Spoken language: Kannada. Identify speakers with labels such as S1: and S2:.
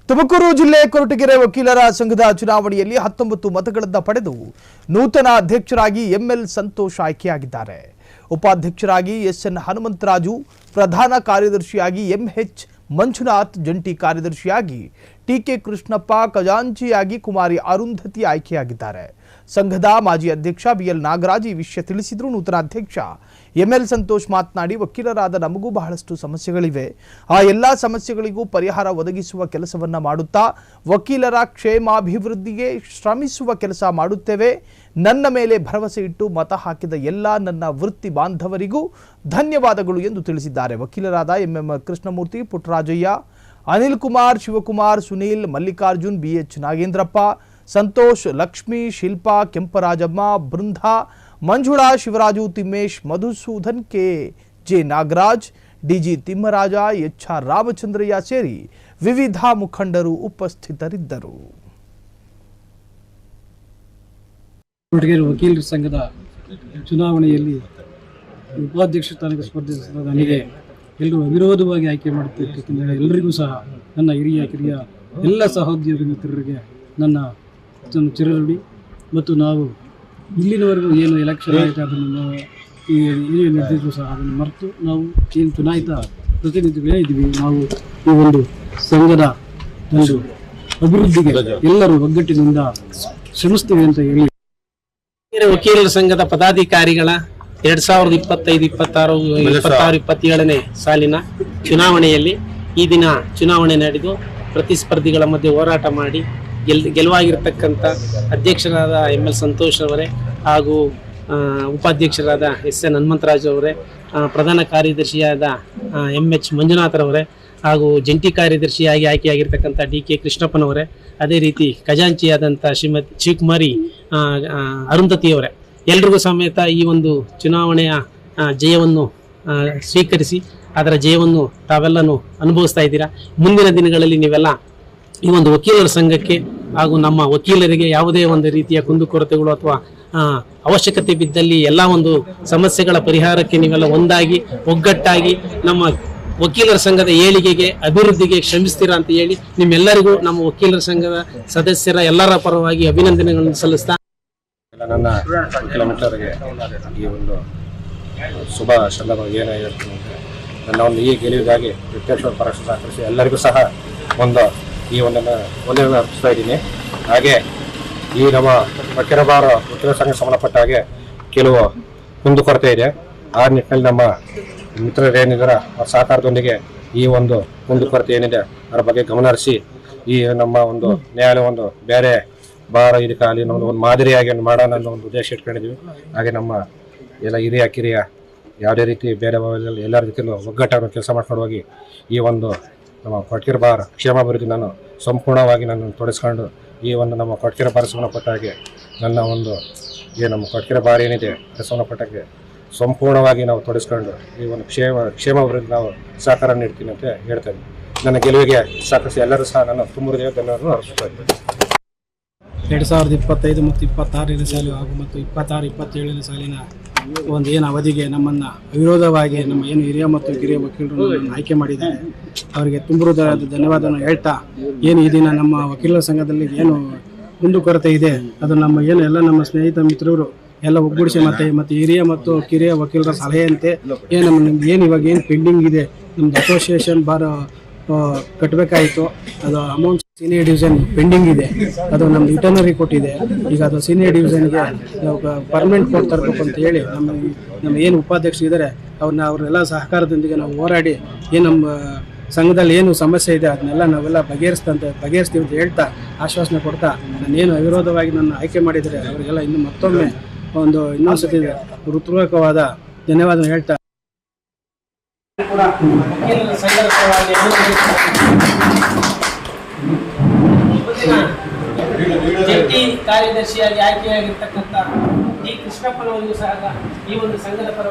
S1: ತುಮಕೂರು ಜಿಲ್ಲೆ ಕೊರಟಗೆರೆ ವಕೀಲರ ಸಂಘದ ಚುನಾವಣೆಯಲ್ಲಿ 19 ಮತಗಳನ್ನು ಪಡೆದು ನೂತನ ಅಧ್ಯಕ್ಷರಾಗಿ ಎಂಎಲ್ ಸಂತೋಷ್ ಆಯ್ಕೆಯಾಗಿದ್ದಾರೆ. ಉಪಾಧ್ಯಕ್ಷರಾಗಿ ಎಸ್ಎನ್ ಹನುಮಂತರಾಜು, ಪ್ರಧಾನ ಕಾರ್ಯದರ್ಶಿಯಾಗಿ ಎಂಎಚ್ ಮಂಜುನಾಥ್, ಜಂಟಿ ಕಾರ್ಯದರ್ಶಿಯಾಗಿ ಟಿಕೆ ಕೃಷ್ಣಪ್ಪ, ಖಜಾಂಚಿಯಾಗಿ ಕುಮಾರಿ ಅರುಂಧತಿ ಆಯ್ಕೆಯಾಗಿದ್ದಾರೆ. ಸಂಘದ ಮಾಜಿ ಅಧ್ಯಕ್ಷ ಬಿಎಲ್ ನಾಗರಾಜ್ ಈ ವಿಷಯ ತಿಳಿಸಿದರು. ನೂತನ ಅಧ್ಯಕ್ಷ ಎಂಎಲ್ ಸಂತೋಷ್ ಮಾತನಾಡಿ, ವಕೀಲರಾದ ನಮಗೂ ಬಹಳಷ್ಟು ಸಮಸ್ಯೆಗಳಿವೆ. ಆ ಎಲ್ಲ ಸಮಸ್ಯೆಗಳಿಗೂ ಪರಿಹಾರ ಒದಗಿಸುವ ಕೆಲಸವನ್ನ ಮಾಡುತ್ತಾ ವಕೀಲರ ಕ್ಷೇಮಾಭಿವೃದ್ಧಿಗೆ ಶ್ರಮಿಸುವ ಕೆಲಸ ಮಾಡುತ್ತೇವೆ. ನನ್ನ ಮೇಲೆ ಭರವಸೆ ಇಟ್ಟು ಮತ ಹಾಕಿದ ಎಲ್ಲ ನನ್ನ ವೃತ್ತಿ ಬಾಂಧವರಿಗೂ ಧನ್ಯವಾದಗಳು ಎಂದು ತಿಳಿಸಿದ್ದಾರೆ. ವಕೀಲರಾದ MM Krishnamurthy, Puttarajaiah, Anil Kumar, Shivakumar, Sunil, Mallikarjun, BH Nagendrappa, Santosh, Lakshmi, Shilpa, Kemparajamma, Brinda, Manjula, Shivaraju, Thimmesh, Madhusudan, K J Nagaraj, DG Thimmaraja, HR Ramachandraiah ಸೇರಿ ವಿವಿಧ ಮುಖಂಡರು ಉಪಸ್ಥಿತರಿದ್ದರು.
S2: ವಕೀಲರ ಸಂಘದ ಚುನಾವಣೆಯಲ್ಲಿ ಉಪಾಧ್ಯಕ್ಷ ಸ್ಥಾನಕ್ಕೆ ಸ್ಪರ್ಧಿಸಿದ ನನಗೆ ಎಲ್ಲರೂ ಅವಿರೋಧವಾಗಿ ಆಯ್ಕೆ ಮಾಡುತ್ತಿದ್ದಕ್ಕಿಂತ ಎಲ್ಲರಿಗೂ ಸಹ ನನ್ನ ಹಿರಿಯ ಕಿರಿಯ ಎಲ್ಲ ಸಹೋದ್ಯೋಗಿ ಮಿತ್ರರಿಗೆ ನನ್ನ ಚಿರಋಣಿ. ಮತ್ತು ನಾವು ಇಲ್ಲಿನವರೆಗೂ ಏನು ಎಲೆಕ್ಷನ್ ಆಯಿತು ಅದನ್ನು ಹಿರಿಯ ನಿರ್ದೇಶಕರು ಸಹ ಅದನ್ನು ಮರೆತು ನಾವು ಏನು ಚುನಾಯಿತ ಪ್ರತಿನಿಧಿಗಳೇ ಇದ್ದೀವಿ. ನಾವು ಈ ಒಂದು ಸಂಘದ ಒಂದು ಅಭಿವೃದ್ಧಿಗೆ ಎಲ್ಲರೂ ಒಗ್ಗಟ್ಟಿನಿಂದ ಶ್ರಮಿಸ್ತೇವೆ ಅಂತ ಹೇಳಿ
S3: ವಕೀಲರ ಸಂಘದ ಪದಾಧಿಕಾರಿಗಳ 2025-26-27ನೇ ಸಾಲಿನ ಚುನಾವಣೆಯಲ್ಲಿ ಈ ದಿನ ಚುನಾವಣೆ ನಡೆದು ಪ್ರತಿಸ್ಪರ್ಧಿಗಳ ಮಧ್ಯೆ ಹೋರಾಟ ಮಾಡಿ ಗೆಲುವಾಗಿರತಕ್ಕಂಥ ಅಧ್ಯಕ್ಷರಾದ ಎಂಎಲ್ ಸಂತೋಷ್ ಅವರೇ ಹಾಗೂ ಉಪಾಧ್ಯಕ್ಷರಾದ ಎಸ್ಎನ್ ಹನುಮಂತರಾಜು ಅವರೇ, ಪ್ರಧಾನ ಕಾರ್ಯದರ್ಶಿಯಾದ ಎಂಎಚ್ ಮಂಜುನಾಥರವರೇ ಹಾಗೂ ಜಂಟಿ ಕಾರ್ಯದರ್ಶಿಯಾಗಿ ಆಯ್ಕೆಯಾಗಿರ್ತಕ್ಕಂಥ ಡಿಕೆ ಕೃಷ್ಣಪ್ಪನವರೇ, ಅದೇ ರೀತಿ ಖಜಾಂಚಿಯಾದಂಥ ಶ್ರೀಮತಿ ಶಿವಕುಮಾರಿ ಅರುಂಧತಿಯವರೇ, ಎಲ್ರಿಗೂ ಸಮೇತ ಈ ಒಂದು ಚುನಾವಣೆಯ ಜಯವನ್ನು ಸ್ವೀಕರಿಸಿ ಅದರ ಜಯವನ್ನು ತಾವೆಲ್ಲನೂ ಅನುಭವಿಸ್ತಾ ಇದ್ದೀರಾ. ಮುಂದಿನ ದಿನಗಳಲ್ಲಿ ನೀವೆಲ್ಲ ಈ ಒಂದು ವಕೀಲರ ಸಂಘಕ್ಕೆ ಹಾಗೂ ನಮ್ಮ ವಕೀಲರಿಗೆ ಯಾವುದೇ ಒಂದು ರೀತಿಯ ಕುಂದುಕೊರತೆಗಳು ಅಥವಾ ಅವಶ್ಯಕತೆ ಬಿದ್ದಲ್ಲಿ ಎಲ್ಲ ಒಂದು ಸಮಸ್ಯೆಗಳ ಪರಿಹಾರಕ್ಕೆ ನೀವೆಲ್ಲ ಒಂದಾಗಿ ಒಗ್ಗಟ್ಟಾಗಿ ನಮ್ಮ ವಕೀಲರ ಸಂಘದ ಏಳಿಗೆಗೆ ಅಭಿವೃದ್ಧಿಗೆ ಶ್ರಮಿಸ್ತೀರಾ ಅಂತ ಹೇಳಿ ನಿಮ್ಮೆಲ್ಲರಿಗೂ ನಮ್ಮ ವಕೀಲರ ಸಂಘದ ಸದಸ್ಯರ ಎಲ್ಲರ ಪರವಾಗಿ ಅಭಿನಂದನೆಗಳನ್ನು ಸಲ್ಲಿಸ್ತಾ
S4: ನನ್ನ ವಕೀಲ ಮಿತ್ರರಿಗೆ ಈ ಒಂದು ಶುಭ ಸಂದರ್ಭ ಏನು ಹೇಳ್ತೀನಿ ಅಂದರೆ, ನನ್ನ ಒಂದು ಈ ಗೆಲುವಿಗಾಗಿ ವಿದ್ಯಾರ್ಥಿಗಳ ಪರಕ್ಷ ಸಹಕರಿಸಿ ಎಲ್ಲರಿಗೂ ಸಹ ಈ ಒಂದನ್ನು ಅರ್ಪಿಸ್ತಾ ಇದ್ದೀನಿ. ಹಾಗೆ ಈ ನಮ್ಮ ವಕೀಲರ ವಕೀಲರ ಸಂಘ ಸಂಬಂಧಪಟ್ಟ ಹಾಗೆ ಕೆಲವು ಕುಂದುಕೊರತೆ ಇದೆ. ಆ ನಿಟ್ಟಿನಲ್ಲಿ ನಮ್ಮ ಮಿತ್ರರು ಏನಿದ್ದಾರೆ ಅವ್ರ ಸಹಕಾರದೊಂದಿಗೆ ಈ ಒಂದು ಕುಂದುಕೊರತೆ ಏನಿದೆ ಅದರ ಬಗ್ಗೆ ಗಮನ ಹರಿಸಿ ಈ ನಮ್ಮ ಒಂದು ನ್ಯಾಯಾಲಯ ಒಂದು ಬೇರೆ ಇದಕ್ಕಾಗಲಿ ನಮ್ಮದು ಒಂದು ಮಾದರಿಯಾಗಿ ಮಾಡೋಣ ಅನ್ನೋ ಒಂದು ಉದ್ದೇಶ ಇಟ್ಕೊಂಡಿದ್ವಿ. ಹಾಗೆ ನಮ್ಮ ಎಲ್ಲ ಹಿರಿಯ ಕಿರಿಯ ಯಾವುದೇ ರೀತಿ ಬೇರೆ ಎಲ್ಲರ ರೀತಿಯಲ್ಲೂ ಒಗ್ಗಟ್ಟಾಗಿ ಕೆಲಸ ಮಾಡ್ಕೊಂಡು ಹೋಗಿ ಈ ಒಂದು ನಮ್ಮ ಕೊಟ್ಗೆರೆ ಬಾರ್ ಕ್ಷೇಮಾಭಿವೃದ್ಧಿ ನಾನು ಸಂಪೂರ್ಣವಾಗಿ ನಾನು ತೊಡಗಿಸ್ಕೊಂಡು ಈ ಒಂದು ನಮ್ಮ ಕೊಟ್ಗೆರೆ ಬಾರ್ ಸಂಬಂಧಪಟ್ಟ ಹಾಗೆ ನನ್ನ ಒಂದು ನಮ್ಮ ಕೊಟ್ಗೆರೆ ಬಾರ್ ಏನಿದೆ ಅದು ಸಂಬಂಧಪಟ್ಟಾಗೆ ಸಂಪೂರ್ಣವಾಗಿ ನಾವು ತೊಡಗಿಸ್ಕೊಂಡು ಈ ಒಂದು ಕ್ಷೇಮಾಭಿವೃದ್ಧಿ ನಾವು ಸಹಕಾರ ನೀಡ್ತೀನಿ ಅಂತ ಹೇಳ್ತೇನೆ. ನನ್ನ ಗೆಲುವಿಗೆ ಸಹಕರಿಸಿ ಎಲ್ಲರೂ ಸಹ ನನ್ನ ತುಂಬ ಧನ್ಯವಾದಗಳನ್ನು ಅರ್ಪಿಸ್ತಾ ಇದ್ದೀನಿ.
S2: 2025 ಮತ್ತು 26ನೇ ಸಾಲು ಹಾಗೂ ಮತ್ತು 26-27ನೇ ಸಾಲಿನ ಒಂದು ಏನು ಅವಧಿಗೆ ನಮ್ಮನ್ನು ಅವಿರೋಧವಾಗಿ ನಮ್ಮ ಏನು ಹಿರಿಯ ಮತ್ತು ಕಿರಿಯ ವಕೀಲರು ಆಯ್ಕೆ ಮಾಡಿದ್ದಾರೆ ಅವರಿಗೆ ತುಂಬ ಧನ್ಯವಾದವನ್ನು ಹೇಳ್ತಾ, ಏನು ಈ ದಿನ ನಮ್ಮ ವಕೀಲರ ಸಂಘದಲ್ಲಿ ಏನು ಕುಂದುಕೊರತೆ ಇದೆ ಅದು ನಮ್ಮ ಏನು ಎಲ್ಲ ನಮ್ಮ ಸ್ನೇಹಿತ ಮಿತ್ರರು ಎಲ್ಲ ಒಗ್ಗೂಡಿಸಿ ಮತ್ತು ಹಿರಿಯ ಮತ್ತು ಕಿರಿಯ ವಕೀಲರ ಸಲಹೆಯಂತೆ ನಮ್ಗೆ ಏನು ಇವಾಗ ಏನು ಪೆಂಡಿಂಗ್ ಇದೆ, ನಮ್ದು ಅಸೋಸಿಯೇಷನ್ ಕಟ್ಟಬೇಕಾಯಿತು, ಅದು ಅಮೌಂಟ್ ಸೀನಿಯರ್ ಡಿವಿಷನ್ ಪೆಂಡಿಂಗ್ ಇದೆ, ಅದು ನಮ್ದು ಇಂಟರ್ನರಿ ಕೊಟ್ಟಿದೆ. ಈಗ ಅದು ಸೀನಿಯರ್ ಡಿವಿಷನ್ಗೆ ನಾವು ಪರ್ಮನೆಂಟ್ ಕೋರ್ಟ್ ತರಬೇಕು ಅಂತ ಹೇಳಿ ನಮ್ಮ ಏನು ಉಪಾಧ್ಯಕ್ಷರು ಇದ್ದಾರೆ ಅವರೆಲ್ಲ ಸಹಕಾರದೊಂದಿಗೆ ನಾವು ಹೋರಾಡಿ ಏನು ನಮ್ಮ ಸಂಘದಲ್ಲಿ ಏನು ಸಮಸ್ಯೆ ಇದೆ ಅದನ್ನೆಲ್ಲ ನಾವೆಲ್ಲ ಬಗೆಹರಿಸ್ತೀವಿ ಅಂತ ಹೇಳ್ತಾ ಆಶ್ವಾಸನೆ ಕೊಡ್ತಾ, ನಾನೇನು ಅವಿರೋಧವಾಗಿ ನನ್ನ ಆಯ್ಕೆ ಮಾಡಿದರೆ ಅವರಿಗೆಲ್ಲ ಇನ್ನು ಮತ್ತೊಮ್ಮೆ ಇನ್ನೊಂದ್ಸತಿ ಹೃತ್ಪೂರ್ವಕವಾದ ಧನ್ಯವಾದ ಹೇಳ್ತಾ
S3: ಜಂಟಿ ಕಾರ್ಯದರ್ಶಿಯಾಗಿ ಆಯ್ಕೆಯಾಗಿರ್ತಕ್ಕಂಥ ಡಿ ಕೃಷ್ಣಪ್ಪನವರಿಗೂ ಸಹ ಈ ಒಂದು ಸಂಘದ ಪರ